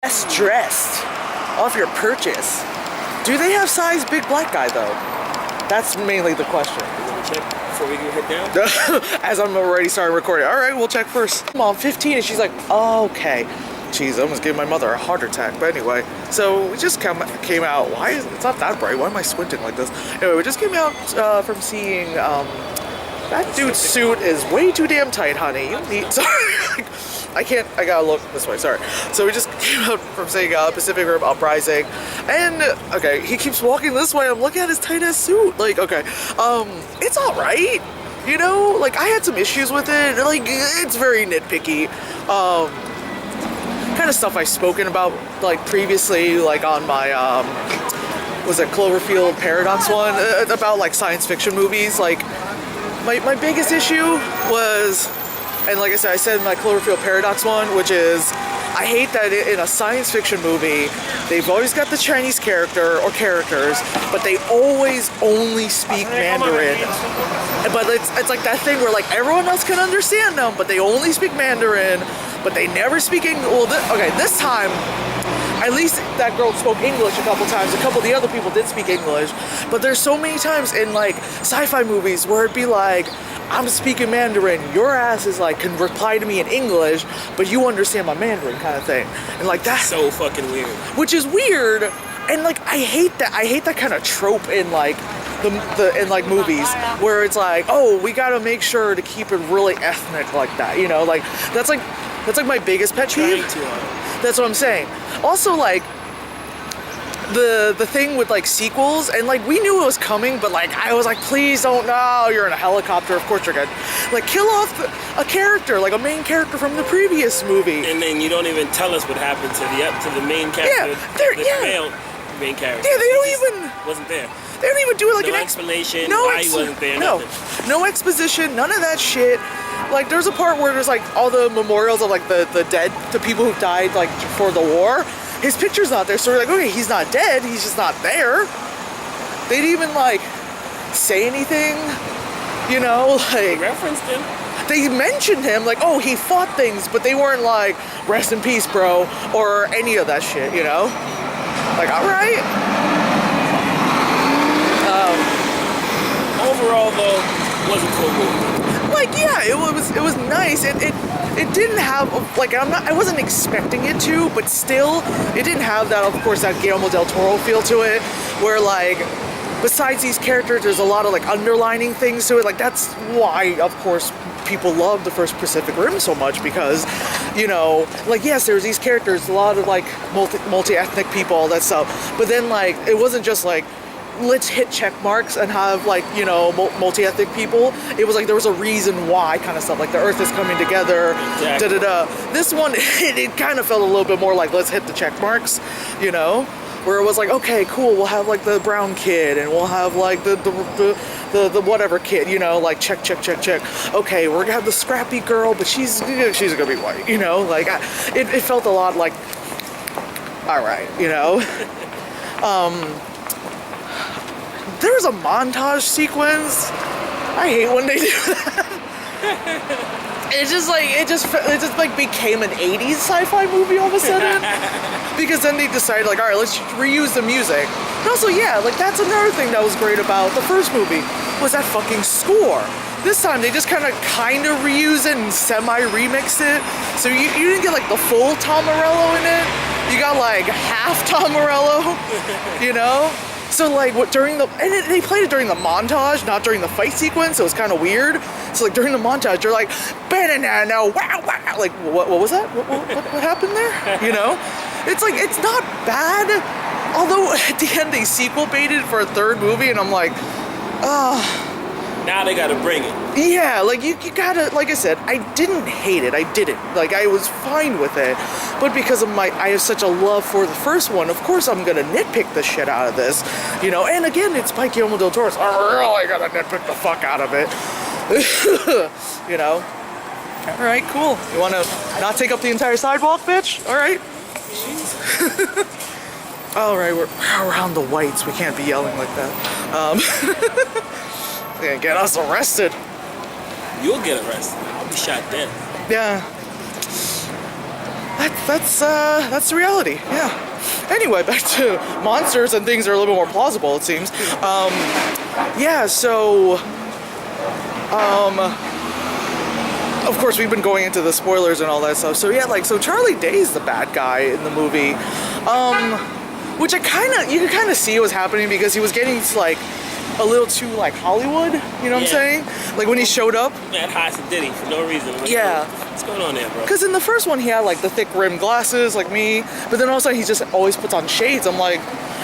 best dressed off your purchase. Do they have size big black guy though? That's mainly the question. Check before we can head down? As I'm already starting recording. All right, we'll check first. Mom, 15, and she's like, oh, okay. Jeez, I almost gave my mother a heart attack. But anyway, so we just came out. It's not that bright. Why am I squinting like this? Anyway, we just came out from seeing, that dude's suit is way too damn tight, honey. You need, sorry. I gotta look this way, sorry. So we just came out from seeing Pacific Rim Uprising, and, okay, he keeps walking this way. I'm looking at his tight-ass suit. Like, okay, it's alright. You know, like, I had some issues with it. Like, it's very nitpicky. Kind of stuff I've spoken about, like, previously, like, on my, was it Cloverfield Paradox one? About, like, science fiction movies. Like, my biggest issue was, and like I said in my Cloverfield Paradox one, which is, I hate that in a science fiction movie, they've always got the Chinese character or characters, but they always only speak Mandarin. But it's like that thing where like everyone else can understand them, but they only speak Mandarin, but they never speak English. Well, this time, at least that girl spoke English a couple times. A couple of the other people did speak English, but there's so many times in like sci-fi movies where it'd be like, I'm speaking Mandarin, your ass is like, can reply to me in English, but you understand my Mandarin kind of thing. And like that's so fucking weird. Which is weird, and like I hate that kind of trope in like in like movies where it's like, oh, we gotta make sure to keep it really ethnic like that, you know, like that's like my biggest pet peeve. That's what I'm saying. Also, like, the thing with, like, sequels, and, like, we knew it was coming, but, like, I was like, please don't, no, you're in a helicopter, of course you're good. Like, kill off a character, like, a main character from the previous movie. And then you don't even tell us what happened to the main character. Main character. Yeah, they don't even... Wasn't there. They don't even do it like no explanation why he wasn't there, nothing. No exposition, none of that shit. Like, there's a part where there's, like, all the memorials of, like, the dead, the people who died, like, for the war. His picture's not there, so we're like, okay, he's not dead, he's just not there. They didn't even, like, say anything, you know, like... They referenced him. They mentioned him, like, oh, he fought things, but they weren't like, rest in peace, bro, or any of that shit, you know? Like, alright. Overall, though, was a cool movie. Like, yeah, it was nice. It didn't have, like, I wasn't expecting it to, but still, it didn't have that, of course, that Guillermo del Toro feel to it, where, like, besides these characters, there's a lot of, like, underlining things to it. Like, that's why, of course, people love the first Pacific Rim so much, because, you know, like, yes, there was these characters, a lot of, like, multi-ethnic people, all that stuff, but then, like, it wasn't just, like, let's hit check marks and have, like, you know, multi-ethnic people. It was like there was a reason why kind of stuff, like the earth is coming together, exactly. This one, it kind of felt a little bit more like let's hit the check marks, you know, where it was like, okay, cool, we'll have like the brown kid and we'll have like the whatever kid, you know, like check. Okay, we're gonna have the scrappy girl, but she's gonna be white, you know, like it felt a lot like, all right, you know. There was a montage sequence. I hate when they do that. It just became an 80s sci-fi movie all of a sudden. Because then they decided, like, all right, let's reuse the music. And also, yeah, like, that's another thing that was great about the first movie, was that fucking score. This time, they just kind of reuse it and semi-remix it. So you didn't get, like, the full Tom Morello in it. You got, like, half Tom Morello, you know? So, like, they played it during the montage, not during the fight sequence, so it was kind of weird. So, like, during the montage, they're like, banana, wow, like, what was that? What happened there? You know? It's like, it's not bad, although at the end they sequel baited for a third movie, and I'm like, now they gotta bring it. Yeah, like, you gotta, like I said, I didn't hate it, I didn't. Like, I was fine with it, but because of I have such a love for the first one, of course I'm gonna nitpick the shit out of this, you know, and again, it's by Guillermo del Toro, so I really gotta nitpick the fuck out of it, you know. Alright, cool. You wanna not take up the entire sidewalk, bitch? Alright. Alright, we're around the whites, we can't be yelling like that. Gonna get us arrested. You'll get arrested. I'll be shot dead. Yeah. that's the reality. Yeah. Anyway, back to monsters and things that are a little bit more plausible, it seems. Yeah, so of course we've been going into the spoilers and all that stuff. So yeah, like, so Charlie Day's the bad guy in the movie. Which you can kind of see was happening because he was getting like a little too like Hollywood, you know what I'm saying? Like when he showed up. Yeah, Haas and Diddy for no reason. Like, yeah. What's going on there, bro? Because in the first one he had like the thick rimmed glasses like me, but then all of a sudden he just always puts on shades. I'm like,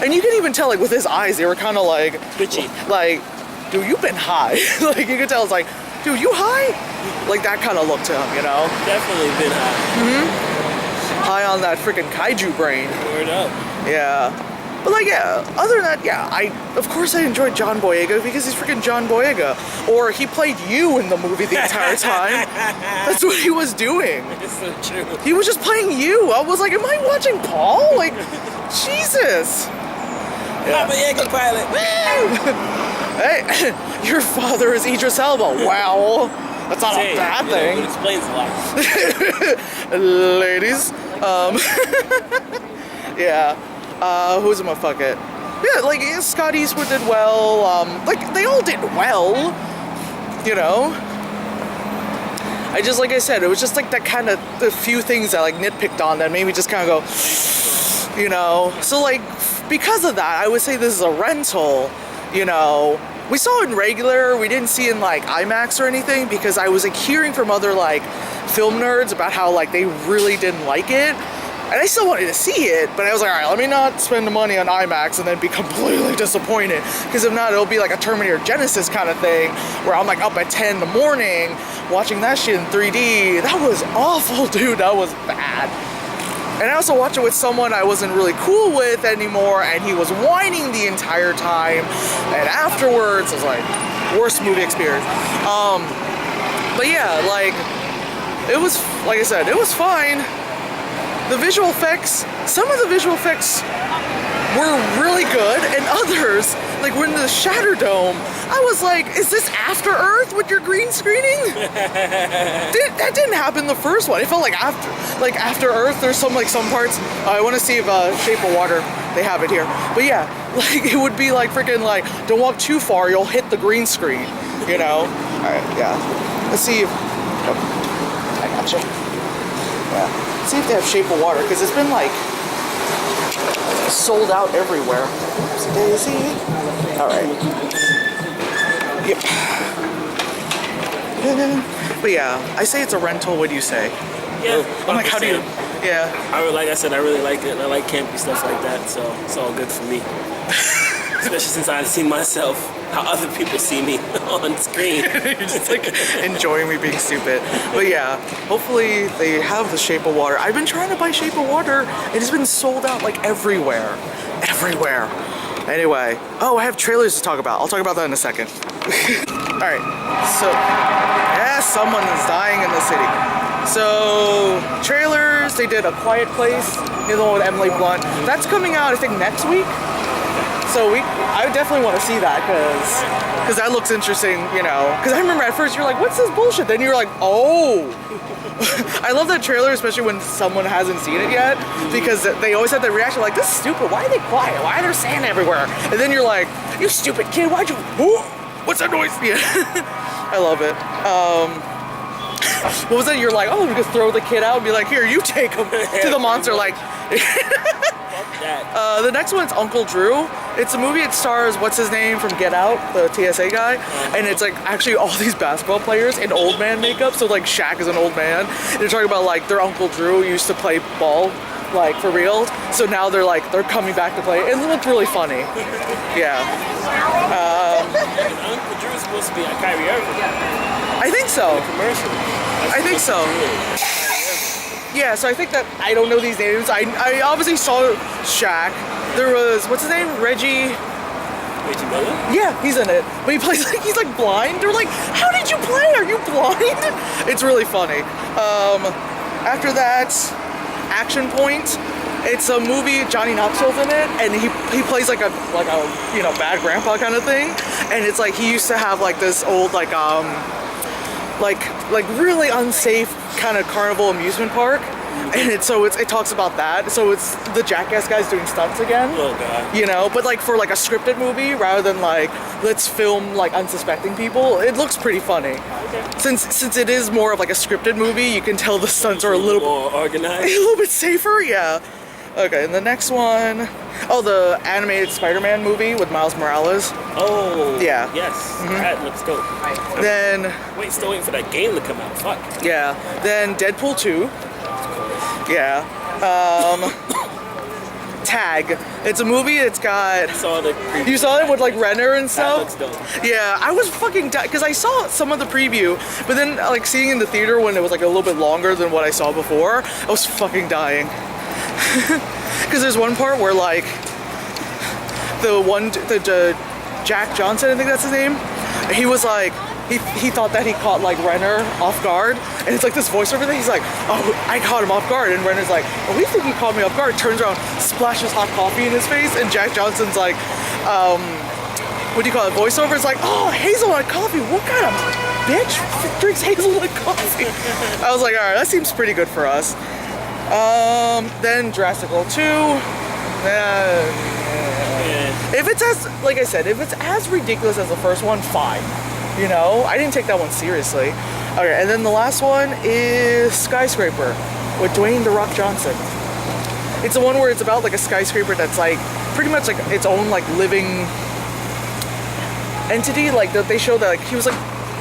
and you can even tell like with his eyes they were kind of like twitchy. Like, dude, you've been high. Like you could tell it's like, dude, you high? Like that kind of look to him, you know? Definitely been high. High on that freaking kaiju brain. Word up. Yeah. But like, yeah, other than that, yeah, of course I enjoyed John Boyega because he's freaking John Boyega. Or he played you in the movie the entire time. That's what he was doing. It's so true. He was just playing you. I was like, am I watching Paul? Like, Jesus. Yeah. I'm a Yankee pilot. Hey, your father is Idris Elba. Wow. That's not a bad thing. It explains a lot. Ladies. Yeah. Who's a motherfucker? Yeah, like Scott Eastwood did well. Like they all did well. You know. I just, like I said, it was just like that kind of the few things that like nitpicked on that made me just kind of go, you know. So like because of that, I would say this is a rental. You know, we saw it in regular. We didn't see it in like IMAX or anything because I was like hearing from other like film nerds about how like they really didn't like it. And I still wanted to see it, but I was like, all right, let me not spend the money on IMAX and then be completely disappointed. Because if not, it'll be like a Terminator Genesis kind of thing, where I'm like up at 10 in the morning watching that shit in 3D. That was awful, dude. That was bad. And I also watched it with someone I wasn't really cool with anymore, and he was whining the entire time. And afterwards, it was like, worst movie experience. But yeah, like, it was, like I said, it was fine. The visual effects, some of the visual effects were really good, and others, like when the Shatter Dome, I was like, is this After Earth with your green screening? That didn't happen the first one. It felt like After Earth, there's some parts, I want to see if Shape of Water, they have it here. But yeah, like it would be like freaking like, don't walk too far, you'll hit the green screen, you know? Alright, yeah. Let's see if, oh, I gotcha. Yeah. See if they have Shape of Water, because it's been like sold out everywhere. Daisy. All right. Yep. But yeah, I say it's a rental. What do you say? Yeah. I'm like, how do you? Yeah. Like I said, I really like it. I like campy stuff like that, so it's all good for me. Especially since I see myself, how other people see me on screen. You're just like enjoying me being stupid. But yeah, hopefully they have the Shape of Water. I've been trying to buy Shape of Water. It has been sold out like everywhere. Everywhere. Anyway, oh, I have trailers to talk about. I'll talk about that in a second. Alright, so, yeah, someone is dying in the city. So, trailers, they did A Quiet Place, the one with Emily Blunt. That's coming out, I think, next week. So I definitely want to see that because that looks interesting, you know. Because I remember at first you're like, what's this bullshit? Then you're like, oh. I love that trailer, especially when someone hasn't seen it yet, because they always have that reaction like, this is stupid. Why are they quiet? Why are there sand everywhere? And then you're like, you stupid kid, why'd you? What's that noise? Yeah. I love it. What was that? You're like, oh, we could throw the kid out and be like, here, you take him to the monster. Like. The next one's Uncle Drew. It's a movie. It stars what's his name from Get Out, the TSA guy, and it's like actually all these basketball players in old man makeup. So like Shaq is an old man. And they're talking about like their Uncle Drew used to play ball, like for real. So now they're coming back to play. It looked really funny. Yeah. Uncle Drew is supposed to be on Kyrie Irving. I think so. Commercial. I think so. Yeah, so I think that I don't know these names. I obviously saw Shaq. There was, what's his name? Reggie Miller? Yeah, he's in it. But he plays like, he's like blind. They're like, how did you play? Are you blind? It's really funny. After that, Action Point. It's a movie, Johnny Knoxville's in it, and he plays like a you know, bad grandpa kind of thing. And it's like he used to have like this old like really unsafe kind of carnival amusement park, and it talks about that. So it's the Jackass guys doing stunts again. Oh god. You know, but like for like a scripted movie rather than like let's film like unsuspecting people, it looks pretty funny. Okay. Since it is more of like a scripted movie, you can tell the stunts are a little more organized. a little bit safer, yeah. Okay, and the next one, oh, the animated Spider-Man movie with Miles Morales. Oh. Yeah. Yes. That looks dope. Then, Still waiting for that game to come out. Fuck. yeah. Then Deadpool 2. Yeah. Tag. It's a movie. It's got. I saw the preview. You saw it with like Renner and stuff. That looks dope. Yeah, I was fucking because I saw some of the preview, but then like seeing in the theater when it was like a little bit longer than what I saw before, I was fucking dying. Because there's one part where like the Jack Johnson, I think that's his name. He was like he thought that he caught like Renner off guard, and it's like this voiceover thing. He's like, oh, I caught him off guard, and Renner's like, oh, we think he caught me off guard. Turns around, splashes hot coffee in his face, and Jack Johnson's like, what do you call it? Voiceover is like, oh, hazelnut coffee. What kind of bitch drinks hazelnut coffee? I was like, all right, that seems pretty good for us. Then Jurassic World 2. If it's as, like I said, if it's as ridiculous as the first one, fine. You know, I didn't take that one seriously. Okay, and then the last one is Skyscraper with Dwayne "The Rock" Johnson. It's the one where it's about like a skyscraper that's like pretty much like its own like living entity. Like that they show that like he was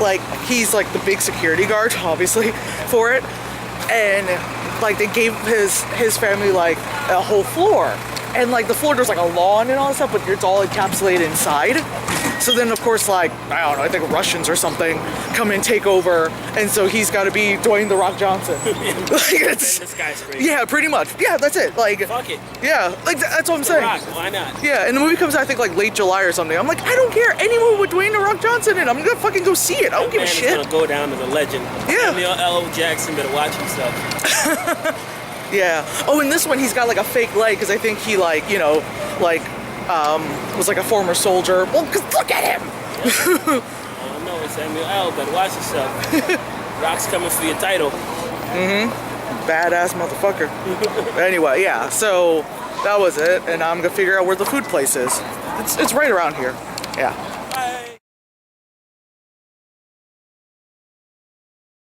like he's like the big security guard, obviously, for it, and like they gave his family like a whole floor, and like the floor there's like a lawn and all that stuff, but it's all encapsulated inside. So then of course like I don't know, I think Russians or something come and take over, and so he's got to be Dwayne "The Rock" Johnson. Like it's yeah, pretty much. Yeah, that's it. Like fuck it. Yeah, like that's what I'm saying. Rock, why not? Yeah, and the movie comes out I think like late July or something. I'm like, I don't care. Any movie with Dwayne "The Rock" Johnson in it, I'm gonna fucking go see it. I don't give a shit. He's gonna go down as a legend. Yeah. Samuel L. Jackson better watch himself. Yeah. Oh, in this one he's got like a fake leg because I think he like, you know, like was like a former soldier. Well, cause look at him. I don't know, Samuel L. better watch yourself. Rock's coming for your title. Badass motherfucker. Anyway, yeah. So that was it, and I'm gonna figure out where the food place is. It's right around here. Yeah.